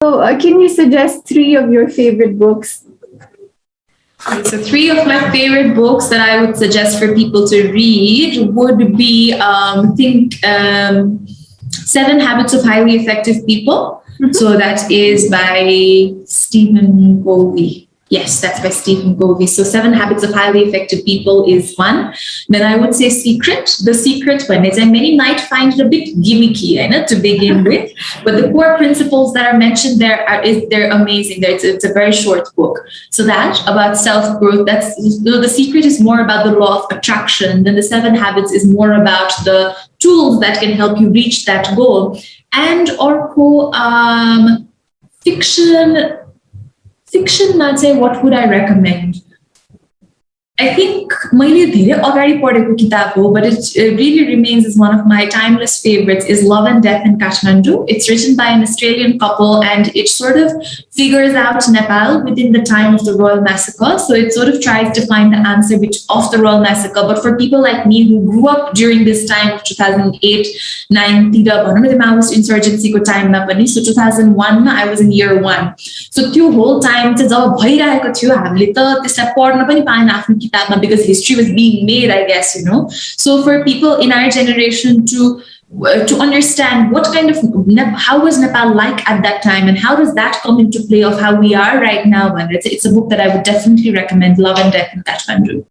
So, can you suggest three of your favorite books? So three of my favorite books that I would suggest for people to read would be Seven Habits of Highly Effective People. Mm-hmm. So that is by Stephen Covey. Yes, that's by Stephen Covey. So Seven Habits of Highly Effective People is one. Then I would say Secret. The Secret one is, and many might find it a bit gimmicky, to begin with, but the core principles that are mentioned there they're amazing. It's a very short book. So that about self-growth, the Secret is more about the law of attraction. Then the Seven Habits is more about the tools that can help you reach that goal. And or fiction, I'd say, what would I recommend? I think मैले धेरै अगाडि पढेको किताब हो, but it really remains as one of my timeless favorites, is Love and Death in Kashmandu. It's written by an Australian couple, and it sort of figures out Nepal within the time of the Royal Massacre. So it sort of tries to find the answer of the Royal Massacre. But for people like me who grew up during this time of 2008-9, the Maoist insurgency ko time na pani. So 2001, I was in year 1. So त्यो whole time चाहिँ जब भइरहेको थियो, हामीले त त्यसलाई पढ्न पनि पाएन आफ्नो किताबमा, because history was being made, I guess, So for people in our generation to understand what kind of, how was Nepal like at that time, and how does that come into play of how we are right now, it's a book that I would definitely recommend, Love and Death in Kathmandu.